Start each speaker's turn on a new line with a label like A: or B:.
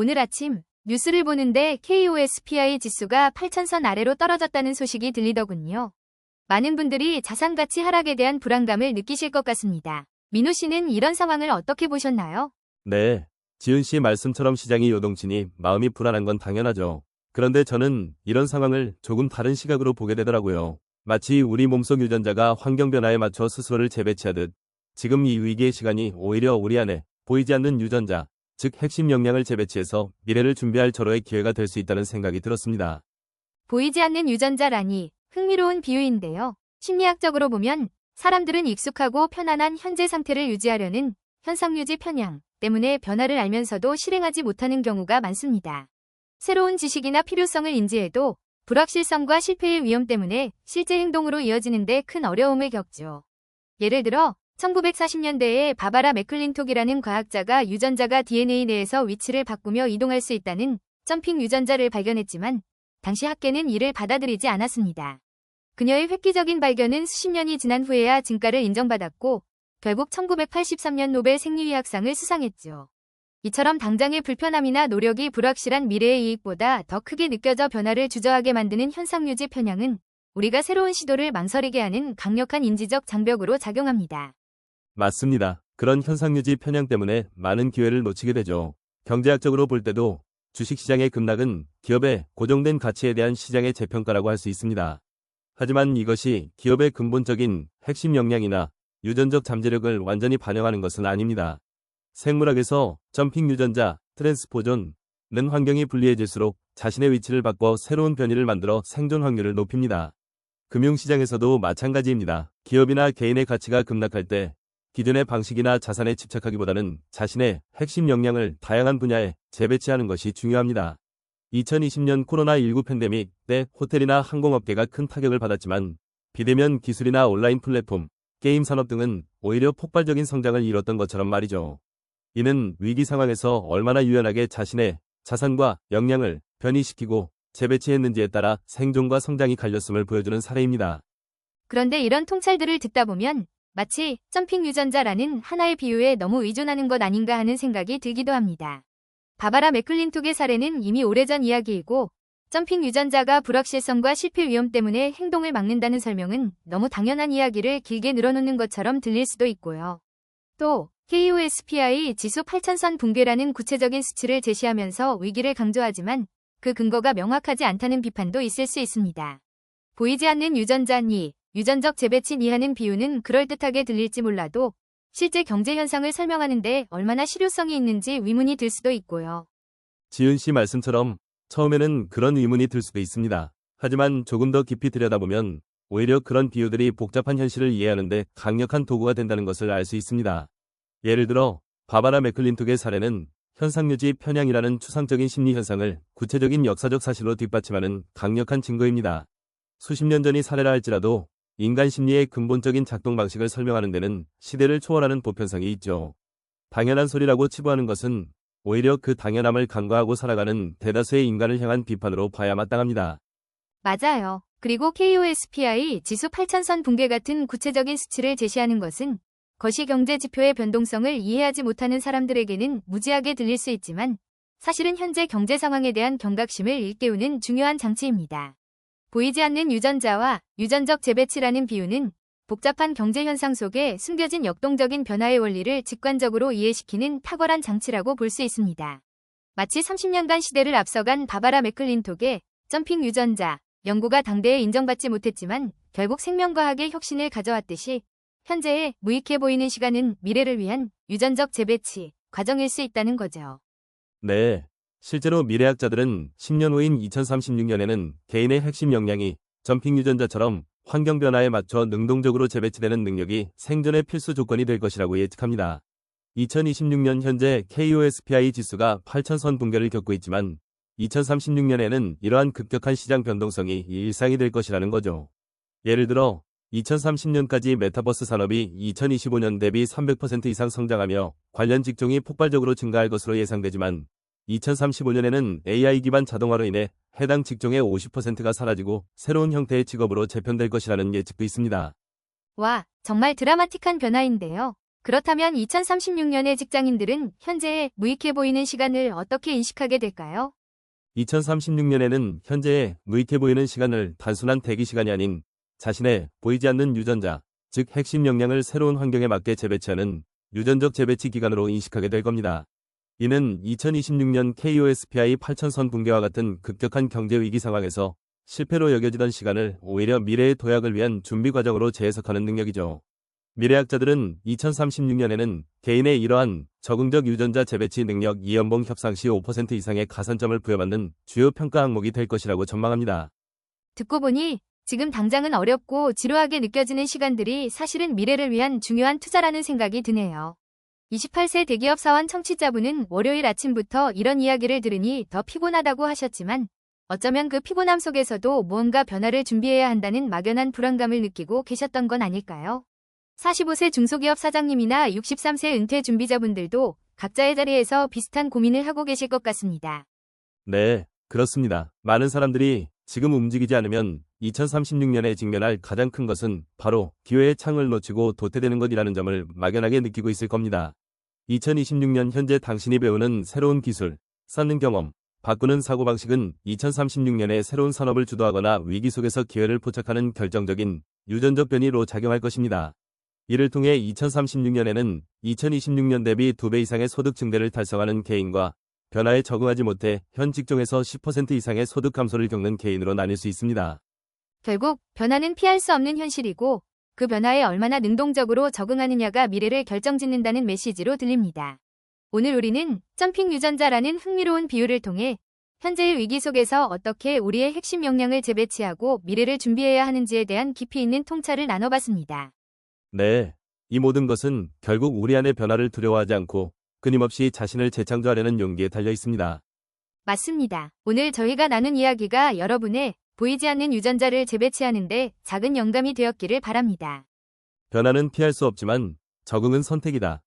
A: 오늘 아침 뉴스를 보는데 KOSPI 지수가 8,000선 아래로 떨어졌다는 소식이 들리더군요. 많은 분들이 자산가치 하락에 대한 불안감을 느끼실 것 같습니다. 민호 씨는 이런 상황을 어떻게 보셨나요?
B: 네, 지은 씨 말씀처럼 시장이 요동치니 마음이 불안한 건 당연하죠. 그런데 저는 이런 상황을 조금 다른 시각으로 보게 되더라고요. 마치 우리 몸속 유전자가 환경 변화에 맞춰 스스로를 재배치하듯 지금 이 위기의 시간이 오히려 우리 안에 보이지 않는 유전자, 즉 핵심 역량을 재배치해서 미래를 준비할 절호의 기회가 될 수 있다는 생각이 들었습니다.
A: 보이지 않는 유전자라니 흥미로운 비유인데요. 심리학적으로 보면 사람들은 익숙하고 편안한 현재 상태를 유지하려는 현상유지 편향 때문에 변화를 알면서도 실행하지 못하는 경우가 많습니다. 새로운 지식이나 필요성을 인지해도 불확실성과 실패의 위험 때문에 실제 행동으로 이어지는데 큰 어려움을 겪죠. 예를 들어 1940년대에 바바라 맥클린톡이라는 과학자가 유전자가 DNA 내에서 위치를 바꾸며 이동할 수 있다는 점핑 유전자를 발견했지만 당시 학계는 이를 받아들이지 않았습니다. 그녀의 획기적인 발견은 수십 년이 지난 후에야 진가를 인정받았고 결국 1983년 노벨 생리의학상을 수상했죠. 이처럼 당장의 불편함이나 노력이 불확실한 미래의 이익보다 더 크게 느껴져 변화를 주저하게 만드는 현상유지 편향은 우리가 새로운 시도를 망설이게 하는 강력한 인지적 장벽으로 작용합니다.
B: 맞습니다. 그런 현상유지 편향 때문에 많은 기회를 놓치게 되죠. 경제학적으로 볼 때도 주식시장의 급락은 기업의 고정된 가치에 대한 시장의 재평가라고 할 수 있습니다. 하지만 이것이 기업의 근본적인 핵심 역량이나 유전적 잠재력을 완전히 반영하는 것은 아닙니다. 생물학에서 점핑 유전자, 트랜스포존은 환경이 불리해질수록 자신의 위치를 바꿔 새로운 변이를 만들어 생존 확률을 높입니다. 금융시장에서도 마찬가지입니다. 기업이나 개인의 가치가 급락할 때 기존의 방식이나 자산에 집착하기보다는 자신의 핵심 역량을 다양한 분야에 재배치하는 것이 중요합니다. 2020년 코로나19 팬데믹 때 호텔이나 항공업계가 큰 타격을 받았지만 비대면 기술이나 온라인 플랫폼, 게임 산업 등은 오히려 폭발적인 성장을 이뤘던 것처럼 말이죠. 이는 위기 상황에서 얼마나 유연하게 자신의 자산과 역량을 변이시키고 재배치했는지에 따라 생존과 성장이 갈렸음을 보여주는 사례입니다.
A: 그런데 이런 통찰들을 듣다 보면 마치 점핑 유전자라는 하나의 비유에 너무 의존하는 것 아닌가 하는 생각이 들기도 합니다. 바바라 맥클린톡의 사례는 이미 오래전 이야기이고 점핑 유전자가 불확실성과 실패 위험 때문에 행동을 막는다는 설명은 너무 당연한 이야기를 길게 늘어놓는 것처럼 들릴 수도 있고요. 또 KOSPI 지수 8,000선 붕괴라는 구체적인 수치를 제시하면서 위기를 강조하지만 그 근거가 명확하지 않다는 비판도 있을 수 있습니다. 보이지 않는 유전자니 유전적 재배치 하는 비유는 그럴듯하게 들릴지 몰라도 실제 경제 현상을 설명하는데 얼마나 실효성이 있는지 의문이 들 수도 있고요.
B: 지은 씨 말씀처럼 처음에는 그런 의문이 들 수도 있습니다. 하지만 조금 더 깊이 들여다보면 오히려 그런 비유들이 복잡한 현실을 이해하는데 강력한 도구가 된다는 것을 알 수 있습니다. 예를 들어 바바라 맥클린톡의 사례는 현상유지 편향이라는 추상적인 심리 현상을 구체적인 역사적 사실로 뒷받침하는 강력한 증거입니다. 수십 년 전의 사례라 할지라도 인간 심리의 근본적인 작동 방식을 설명하는 데는 시대를 초월하는 보편성이 있죠. 당연한 소리라고 치부하는 것은 오히려 그 당연함을 간과하고 살아가는 대다수의 인간을 향한 비판으로 봐야 마땅합니다.
A: 맞아요. 그리고 KOSPI 지수 8,000선 붕괴 같은 구체적인 수치를 제시하는 것은 거시경제 지표의 변동성을 이해하지 못하는 사람들에게는 무지하게 들릴 수 있지만 사실은 현재 경제 상황에 대한 경각심을 일깨우는 중요한 장치입니다. 보이지 않는 유전자와 유전적 재배치라는 비유는 복잡한 경제 현상 속에 숨겨진 역동적인 변화의 원리를 직관적으로 이해시키는 탁월한 장치라고 볼 수 있습니다. 마치 30년간 시대를 앞서간 바바라 맥클린톡의 점핑 유전자 연구가 당대에 인정받지 못했지만 결국 생명과학의 혁신을 가져왔듯이 현재의 무익해 보이는 시간은 미래를 위한 유전적 재배치 과정일 수 있다는 거죠.
B: 네. 실제로 미래학자들은 10년 후인 2036년에는 개인의 핵심 역량이 점핑 유전자처럼 환경 변화에 맞춰 능동적으로 재배치되는 능력이 생존의 필수 조건이 될 것이라고 예측합니다. 2026년 현재 KOSPI 지수가 8,000선 붕괴를 겪고 있지만 2036년에는 이러한 급격한 시장 변동성이 일상이 될 것이라는 거죠. 예를 들어 2030년까지 메타버스 산업이 2025년 대비 300% 이상 성장하며 관련 직종이 폭발적으로 증가할 것으로 예상되지만 2035년에는 AI 기반 자동화로 인해 해당 직종의 50%가 사라지고 새로운 형태의 직업으로 재편될 것이라는 예측도 있습니다.
A: 와, 정말 드라마틱한 변화인데요. 그렇다면 2036년의 직장인들은 현재의 무익해 보이는 시간을 어떻게 인식하게 될까요?
B: 2036년에는 현재의 무익해 보이는 시간을 단순한 대기 시간이 아닌 자신의 보이지 않는 유전자, 즉 핵심 역량을 새로운 환경에 맞게 재배치하는 유전적 재배치 기간으로 인식하게 될 겁니다. 이는 2026년 KOSPI 8000선 붕괴와 같은 급격한 경제 위기 상황에서 실패로 여겨지던 시간을 오히려 미래의 도약을 위한 준비 과정으로 재해석하는 능력이죠. 미래학자들은 2036년에는 개인의 이러한 적응적 유전자 재배치 능력 이연봉 협상 시 5% 이상의 가산점을 부여받는 주요 평가 항목이 될 것이라고 전망합니다.
A: 듣고 보니 지금 당장은 어렵고 지루하게 느껴지는 시간들이 사실은 미래를 위한 중요한 투자라는 생각이 드네요. 28세 대기업 사원 청취자분은 월요일 아침부터 이런 이야기를 들으니 더 피곤하다고 하셨지만 어쩌면 그 피곤함 속에서도 무언가 변화를 준비해야 한다는 막연한 불안감을 느끼고 계셨던 건 아닐까요? 45세 중소기업 사장님이나 63세 은퇴 준비자분들도 각자의 자리에서 비슷한 고민을 하고 계실 것 같습니다.
B: 네, 그렇습니다. 많은 사람들이 지금 움직이지 않으면 2036년에 직면할 가장 큰 것은 바로 기회의 창을 놓치고 도태되는 것이라는 점을 막연하게 느끼고 있을 겁니다. 2026년 현재 당신이 배우는 새로운 기술, 쌓는 경험, 바꾸는 사고방식은 2036년에 새로운 산업을 주도하거나 위기 속에서 기회를 포착하는 결정적인 유전적 변이로 작용할 것입니다. 이를 통해 2036년에는 2026년 대비 2배 이상의 소득 증대를 달성하는 개인과 변화에 적응하지 못해 현 직종에서 10% 이상의 소득 감소를 겪는 개인으로 나뉠 수 있습니다.
A: 결국 변화는 피할 수 없는 현실이고 그 변화에 얼마나 능동적으로 적응하느냐가 미래를 결정짓는다는 메시지로 들립니다. 오늘 우리는 점핑 유전자라는 흥미로운 비유를 통해 현재의 위기 속에서 어떻게 우리의 핵심 역량을 재배치하고 미래를 준비해야 하는지에 대한 깊이 있는 통찰을 나눠봤습니다.
B: 네, 이 모든 것은 결국 우리 안의 변화를 두려워하지 않고 끊임없이 자신을 재창조하려는 용기에 달려 있습니다.
A: 맞습니다. 오늘 저희가 나눈 이야기가 여러분의 보이지 않는 유전자를 재배치하는데 작은 영감이 되었기를 바랍니다.
B: 변화는 피할 수 없지만 적응은 선택이다.